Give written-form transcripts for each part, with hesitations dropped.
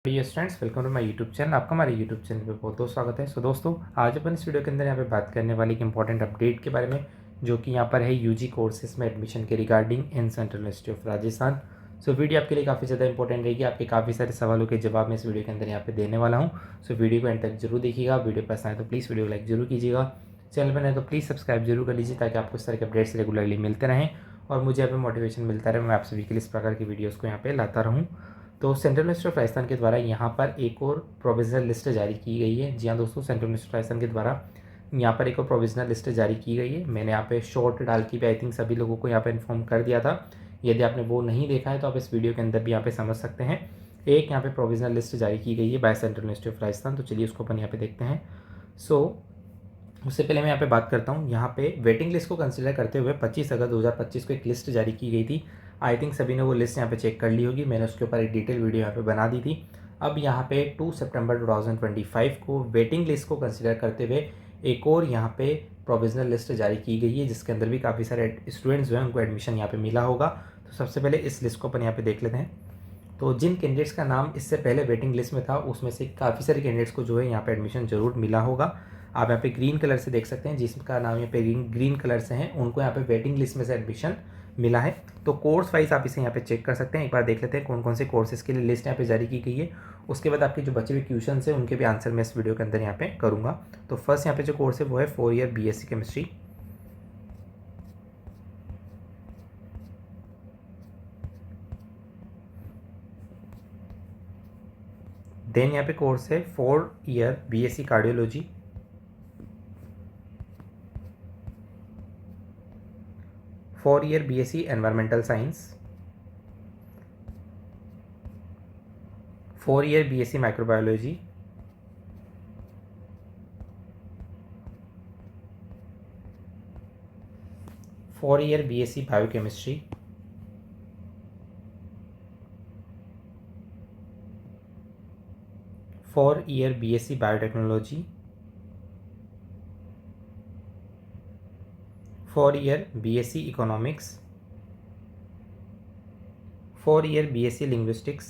Dear students, welcome to my YouTube channel. आपका हमारे YouTube channel पे बहुत बहुत स्वागत है। दोस्तों, आज अपन इस वीडियो के अंदर यहाँ पे बात करने वाली एक इंपॉर्टेंट अपडेट के बारे में, जो कि यहाँ पर है यूजी कोर्सेज में एडमिशन के regarding in central university of Rajasthan. Video आपके लिए काफ़ी ज़्यादा इंपॉर्टेंट रहेगी। आपके काफ़ी सारे सवालों के जवाब मैं इस वीडियो के अंदर यहाँ पे देने वाला हूँ। वीडियो को एंड तक जरूर देखिएगा। वीडियो पसंद आए तो प्लीज़ वीडियो को लाइक जरूर कीजिएगा। चैनल पर नए तो प्लीज़ सब्सक्राइब जरूर कर लीजिए, ताकि आपको इस तरह के अपडेट्स रेगुलरली मिलते रहें और मुझे यहाँ पे मोटिवेशन मिलता रहे। मैं आप सभी के लिए इस प्रकार की वीडियोज़ को यहाँ पे लाता रहूँ। सेंट्रल यूनिवर्सिटी ऑफ राजस्थान के द्वारा यहाँ पर एक और प्रोविजनल लिस्ट जारी की गई है। जी हाँ दोस्तों, सेंट्रल यूनिवर्सिटी ऑफ राजस्थान के द्वारा यहाँ पर एक और प्रोविजनल लिस्ट जारी की गई है। मैंने यहाँ पे शॉर्ट डाल के भी आई थिंक सभी लोगों को यहाँ पे इन्फॉर्म कर दिया था। यदि आपने वो नहीं देखा है तो आप इस वीडियो के अंदर भी यहाँ पे समझ सकते हैं। एक यहाँ पे प्रोविजनल लिस्ट जारी की गई है by central university of Rajasthan. तो चलिए उसको अपन यहाँ पे देखते हैं। उससे पहले मैं यहाँ पे बात करता हूँ। यहाँ पे वेटिंग लिस्ट को कंसिडर करते हुए 25 अगस्त 2025 को एक लिस्ट जारी की गई थी। आई थिंक सभी ने वो लिस्ट यहाँ पे चेक कर ली होगी। मैंने उसके ऊपर एक डिटेल वीडियो यहाँ पे बना दी थी। अब यहाँ पे 2 सितंबर 2025 को वेटिंग लिस्ट को कंसिडर करते हुए एक और यहाँ पे प्रोविजनल लिस्ट जारी की गई है, जिसके अंदर भी काफ़ी सारे स्टूडेंट्स जो हैं उनको एडमिशन यहाँ पे मिला होगा। तो सबसे पहले इस लिस्ट को अपन यहाँ पे देख लेते हैं। तो जिन कैंडिडेट्स का नाम इससे पहले वेटिंग लिस्ट में था, उसमें से काफ़ी सारे कैंडिडेट्स को जो है यहाँ पे एडमिशन जरूर मिला होगा। आप यहाँ पे ग्रीन कलर से देख सकते हैं, जिसका नाम यहाँ पे ग्रीन कलर से है, उनको यहाँ पे वेटिंग लिस्ट में से एडमिशन मिला है। तो कोर्स वाइज आप इसे यहाँ पे चेक कर सकते हैं। एक बार देख लेते हैं कौन कौन से कोर्सेज के लिए लिस्ट यहाँ पे जारी की गई है। उसके बाद आपके जो बचे हुए क्वेश्चन है उनके भी आंसर मैं इस वीडियो के अंदर यहाँ पे करूँगा। तो फर्स्ट यहाँ पे जो कोर्स है वो है 4 ईयर BSc केमिस्ट्री। देन यहाँ पे कोर्स है 4 year BSc cardiology. 4 year BSc environmental science. 4 year BSc microbiology. 4 year BSc biochemistry. 4 year BSc biotechnology. 4 year BSc economics. 4 year BSc linguistics.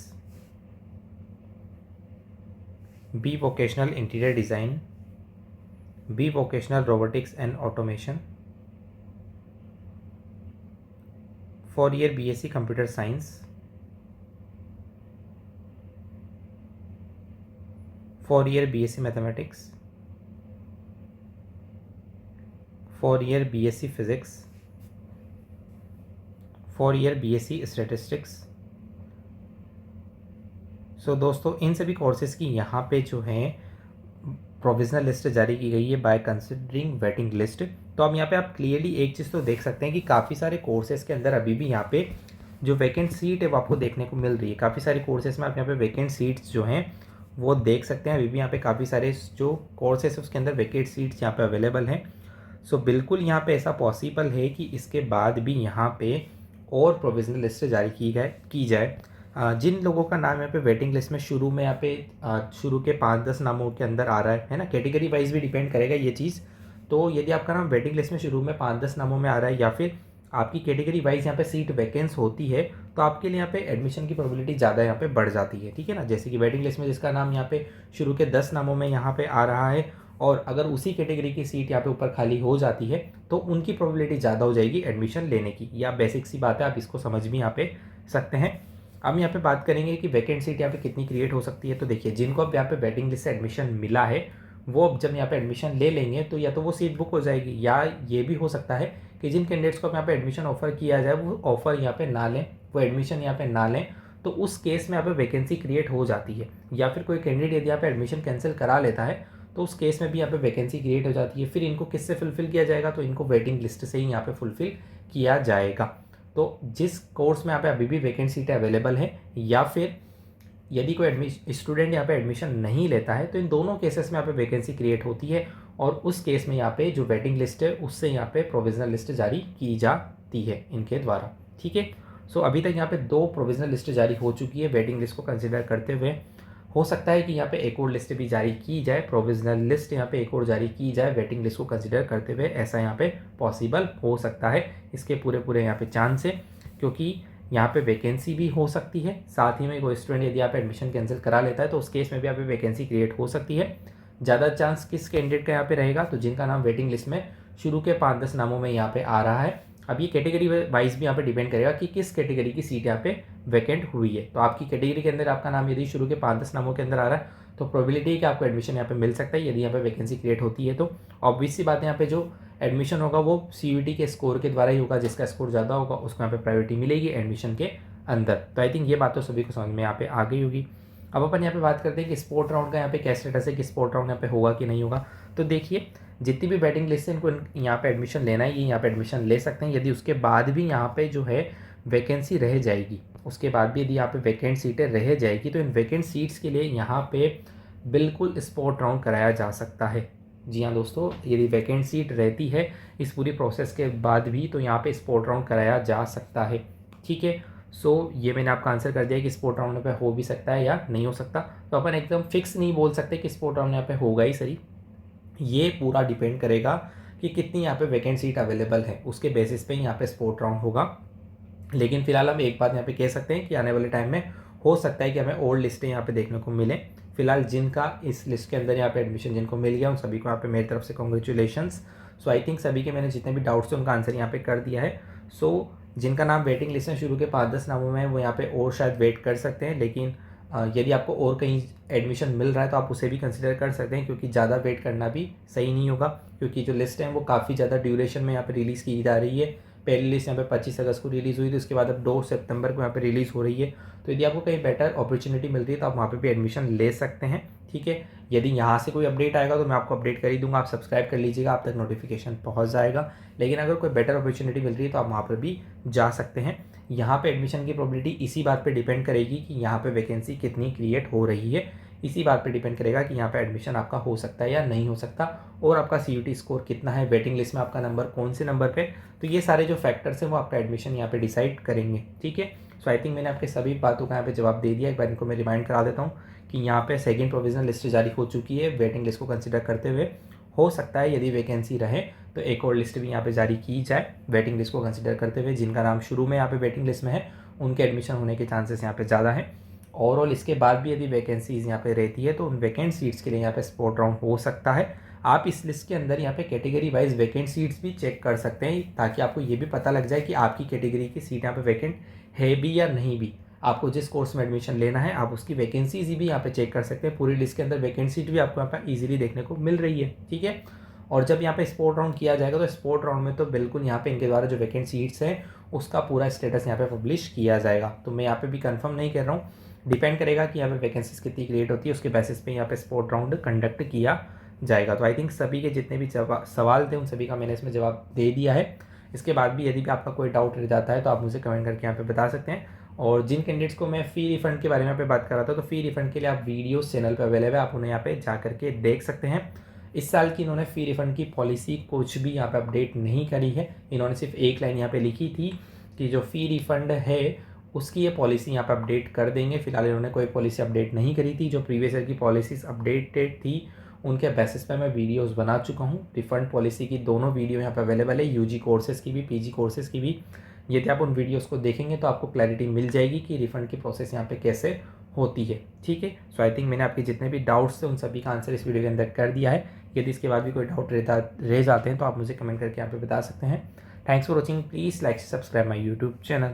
B vocational interior design. B vocational robotics and automation. 4 year BSc computer science. 4 year BSc mathematics. 4 year BSc physics. 4 year BSc statistics. दोस्तों, इन सभी courses की यहाँ पे जो है provisional list जारी की गई है बाय कंसिडरिंग वेटिंग लिस्ट। तो अब यहाँ पे आप क्लियरली एक चीज़ तो देख सकते हैं कि काफ़ी सारे कोर्सेज के अंदर अभी भी यहाँ पे जो वैकेंट सीट है वो आपको देखने को मिल रही है। काफ़ी सारे कोर्सेज में आप यहाँ पे वैकेंट सीट्स जो हैं वो देख सकते हैं। अभी भी यहाँ पे काफ़ी सारे जो कोर्सेज है उसके अंदर वैकेंट सीट्स यहाँ पे अवेलेबल हैं। बिल्कुल यहाँ पे ऐसा पॉसिबल है कि इसके बाद भी यहाँ पे और प्रोविजनल लिस्ट जारी की जाए। जिन लोगों का नाम यहाँ पे वेटिंग लिस्ट में शुरू में यहाँ पे शुरू के 5-10 नामों के अंदर आ रहा है ना, कैटेगरी वाइज भी डिपेंड करेगा ये चीज़। तो यदि आपका नाम वेटिंग लिस्ट में शुरू में 5-10 नामों में आ रहा है, या फिर आपकी कैटेगरी वाइज यहाँ पे सीट वैकेंस होती है, तो आपके लिए यहाँ पे एडमिशन की प्रोबेबिलिटी ज़्यादा यहाँ पे बढ़ जाती है। ठीक है ना, जैसे कि वेटिंग लिस्ट में जिसका नाम यहाँ पे शुरू के 10 नामों में यहाँ पे आ रहा है, और अगर उसी कैटेगरी की सीट यहाँ पे ऊपर खाली हो जाती है, तो उनकी प्रोबेबिलिटी ज़्यादा हो जाएगी एडमिशन लेने की। या बेसिक सी बात है, आप इसको समझ भी यहाँ पे सकते हैं। अब यहाँ पे बात करेंगे कि वैकेंट सीट यहाँ पे कितनी क्रिएट हो सकती है। तो देखिए, जिनको अब यहाँ पे वेटिंग लिस्ट से एडमिशन मिला है, वो अब जब यहाँ पे एडमिशन ले लेंगे तो या तो वो सीट बुक हो जाएगी, या ये भी हो सकता है कि जिन कैंडिडेट्स को यहाँ पे एडमिशन ऑफर किया जाए वो ऑफर यहाँ पे ना लें, वो एडमिशन यहाँ पे ना लें। तो उस केस में यहाँ पे वैकेंसी क्रिएट हो जाती है। या फिर कोई कैंडिडेट यदि यहाँ पे एडमिशन कैंसिल करा लेता है, तो उस केस में भी यहाँ पे वैकेंसी क्रिएट हो जाती है। फिर इनको किससे फुलफिल किया जाएगा, तो इनको वेटिंग लिस्ट से ही यहाँ पे फुलफिल किया जाएगा। तो जिस कोर्स में यहाँ पे अभी भी वैकेंट सीटें अवेलेबल हैं, या फिर यदि कोई स्टूडेंट यहाँ पे एडमिशन नहीं लेता है, तो इन दोनों केसेस में यहाँ पे वैकेंसी क्रिएट होती है, और उस केस में यहाँ पे जो वेटिंग लिस्ट है उससे यहाँ पे प्रोविजनल लिस्ट जारी की जाती है इनके द्वारा। ठीक है, अभी तक यहाँ पे 2 प्रोविजनल लिस्ट जारी हो चुकी है वेटिंग लिस्ट को कंसिडर करते हुए। हो सकता है कि यहाँ पे एक और लिस्ट भी जारी की जाए, प्रोविजनल लिस्ट यहाँ पे एक और जारी की जाए वेटिंग लिस्ट को कंसिडर करते हुए। ऐसा यहाँ पे पॉसिबल हो सकता है, इसके पूरे यहाँ पे चांस है, क्योंकि यहाँ पे वैकेंसी भी हो सकती है, साथ ही में कोई स्टूडेंट यदि यहाँ पे एडमिशन कैंसिल करा लेता है तो उस केस में भी यहाँ पे वैकेंसी क्रिएट हो सकती है। ज़्यादा चांस किस कैंडिडेट का यहाँ पे रहेगा, तो जिनका नाम वेटिंग लिस्ट में शुरू के 5-10 नामों में यहाँ पे आ रहा है। अब ये कैटेगरी वाइज भी यहाँ पे डिपेंड करेगा कि किस कैटेगरी की सीट यहाँ पे वैकेंट हुई है। तो आपकी कैटेगरी के अंदर आपका नाम यदि शुरू के 5-10 नामों के अंदर आ रहा है तो प्रोबेबिलिटी है कि आपको एडमिशन यहाँ पे मिल सकता है यदि यहाँ पे वैकेंसी क्रिएट होती है। तो ऑब्वियस सी बात है, यहाँ पे जो एडमिशन होगा वो CUET के स्कोर के द्वारा ही होगा। जिसका स्कोर ज़्यादा होगा उसको यहाँ पे प्रायोरिटी मिलेगी एडमिशन के अंदर। तो आई थिंक ये बात तो सभी को समझ में यहाँ पे आ गई होगी। अब अपन यहाँ पे बात करते हैं कि स्पोर्ट राउंड का यहाँ पे क्या स्टेटस है, कि स्पोर्ट राउंड यहाँ पे होगा कि नहीं होगा। तो देखिए, जितनी भी वेटिंग लिस्ट है इनको यहाँ पे एडमिशन लेना है, ये यहाँ पे एडमिशन ले सकते हैं। यदि उसके बाद भी यहाँ पे जो है वैकेंसी रह जाएगी, उसके बाद भी यदि यहाँ पे वैकेंट सीटें रह जाएगी तो इन वैकेंट सीट्स के लिए यहाँ पे बिल्कुल स्पोर्ट राउंड कराया जा सकता है। जी हाँ दोस्तों, यदि वैकेंट सीट रहती है इस पूरी प्रोसेस के बाद भी तो यहाँ पे स्पोर्ट राउंड कराया जा सकता है। ठीक है, सो ये मैंने आपका आंसर कर दिया कि स्पोर्ट राउंड पे हो भी सकता है या नहीं हो सकता। तो अपन एकदम फिक्स नहीं बोल सकते कि स्पोर्ट राउंड यहाँ पे होगा ही सही। ये पूरा डिपेंड करेगा कि कितनी यहाँ पे वैकेंट सीट अवेलेबल है, उसके बेसिस पे यहाँ पे स्पोर्ट राउंड होगा। लेकिन फिलहाल हम एक बात यहाँ पे कह सकते हैं कि आने वाले टाइम में हो सकता है कि हमें ओल्ड लिस्टें यहाँ पे देखने को मिलें। फिलहाल जिनका इस लिस्ट के अंदर यहाँ पे एडमिशन जिनको मिल गया उन सभी को यहाँ पे मेरी तरफ से कॉन्ग्रेचुलेशंस। सो आई थिंक सभी के मैंने जितने भी डाउट्स थे उनका आंसर यहाँ पे कर दिया है। सो जिनका नाम वेटिंग लिस्ट में शुरू के 5-10 नामों में है वो यहाँ पे और शायद वेट कर सकते हैं। लेकिन यदि आपको और कहीं एडमिशन मिल रहा है तो आप उसे भी कंसिडर कर सकते हैं, क्योंकि ज़्यादा वेट करना भी सही नहीं होगा। क्योंकि जो लिस्ट है वो काफ़ी ज़्यादा ड्यूरेशन में यहाँ पे रिलीज़ की जा रही है। पहली लिस्ट यहाँ पे 25 अगस्त को रिलीज़ हुई थी, उसके बाद अब 2 सितंबर को यहाँ पे रिलीज़ हो रही है। तो यदि आपको कहीं बेटर अपॉर्चुनिटी मिल रही है तो आप वहाँ पे भी एडमिशन ले सकते हैं। ठीक है, यदि यहाँ से कोई अपडेट आएगा तो मैं आपको अपडेट कर ही दूंगा, आप सब्सक्राइब कर लीजिएगा, आप तक नोटिफिकेशन पहुँच जाएगा। लेकिन अगर कोई बेटर अपॉर्चुनिटी मिल रही है तो आप वहाँ पर भी जा सकते हैं। यहाँ पे एडमिशन की प्रोबेबिलिटी इसी बात पे डिपेंड करेगी कि यहाँ पे वैकेंसी कितनी क्रिएट हो रही है। इसी बात पे डिपेंड करेगा कि यहाँ पे एडमिशन आपका हो सकता है या नहीं हो सकता, और आपका CUET स्कोर कितना है, वेटिंग लिस्ट में आपका नंबर कौन से नंबर पे। तो ये सारे जो फैक्टर्स हैं वो आपका एडमिशन यहाँ पे डिसाइड करेंगे। ठीक है, सो आई थिंक मैंने आपके सभी बातों का यहाँ पे जवाब दे दिया। एक बार इनको मैं रिमाइंड करा देता हूँ कि यहाँ पे सेकेंड प्रोविजनल लिस्ट जारी हो चुकी है। वेटिंग लिस्ट को कंसिडर करते हुए हो सकता है यदि वैकेंसी रहे तो एक और लिस्ट भी यहाँ पे जारी की जाए। वेटिंग लिस्ट को कंसिडर करते हुए जिनका नाम शुरू में यहाँ पे वेटिंग लिस्ट में है उनके एडमिशन होने के चांसेस यहाँ पे ज़्यादा हैं। ओवरऑल इसके बाद भी यदि वैकेंसीज यहाँ पे रहती है तो उन वैकेंट सीट्स के लिए यहाँ पे स्पोर्ट राउंड हो सकता है। आप इस लिस्ट के अंदर यहाँ पे कैटेगरी वाइज वैकेंट सीट्स भी चेक कर सकते हैं, ताकि आपको ये भी पता लग जाए कि आपकी कैटेगरी की सीट यहाँ पे वैकेंट है भी या नहीं भी। आपको जिस कोर्स में एडमिशन लेना है आप उसकी वैकेंसीज भी यहाँ पे चेक कर सकते हैं। पूरी लिस्ट के अंदर वैकेंट सीट भी आपको यहाँ पे ईजिली देखने को मिल रही है। ठीक है, और जब यहाँ पे स्पोर्ट राउंड किया जाएगा तो स्पोर्ट राउंड में तो बिल्कुल यहाँ पे इनके द्वारा जो वैकेंट सीट्स हैं उसका पूरा स्टेटस यहाँ पे पब्लिश किया जाएगा। तो मैं यहाँ पे भी कंफर्म नहीं कर रहा हूँ, डिपेंड करेगा कि यहाँ पे वैकेंसीज कितनी क्रिएट होती है, उसके बेसिस पे यहाँ पे स्पोर्ट राउंड कंडक्ट किया जाएगा। तो आई थिंक सभी के जितने भी सवाल थे उन सभी का मैंने इसमें जवाब दे दिया है। इसके बाद भी यदि भी आपका कोई डाउट रह जाता है तो आप मुझे कमेंट करके यहाँ पे बता सकते हैं। और जिन कैंडिडेट्स को मैं फ़ी रिफंड के बारे में यहाँ पे बात कर रहा था, तो फ़ी रिफंड के लिए आप वीडियोस चैनल पे अवेलेबल है, आप उन्हें यहाँ पे जा करके देख सकते हैं। इस साल की इन्होंने फ़ी रिफंड की पॉलिसी कुछ भी यहाँ पे अपडेट नहीं करी है। इन्होंने सिर्फ एक लाइन यहाँ पे लिखी थी कि जो फ़ी रिफंड है उसकी ये पॉलिसी यहाँ पे अपडेट कर देंगे। फिलहाल इन्होंने कोई पॉलिसी अपडेट नहीं करी थी। जो प्रीवियस ईयर की पॉलिसीज़ अपडेटेड थी उनके बेसिस पे मैं वीडियोस बना चुका हूँ। रिफंड पॉलिसी की दोनों वीडियो यहाँ पे अवेलेबल है, UG कोर्सेज़ की भी, PG कोर्सेज़ की भी। यदि आप उन वीडियोस को देखेंगे तो आपको क्लैरिटी मिल जाएगी कि रिफंड की प्रोसेस यहाँ पे कैसे होती है। ठीक है, सो आई थिंक मैंने आपके जितने भी डाउट्स थे उन सभी का आंसर इस वीडियो के अंदर कर दिया है। यदि इसके बाद भी कोई डाउट रह जाते हैं तो आप मुझे कमेंट करके यहाँ पे बता सकते हैं। Thanks for watching, please like subscribe my YouTube channel.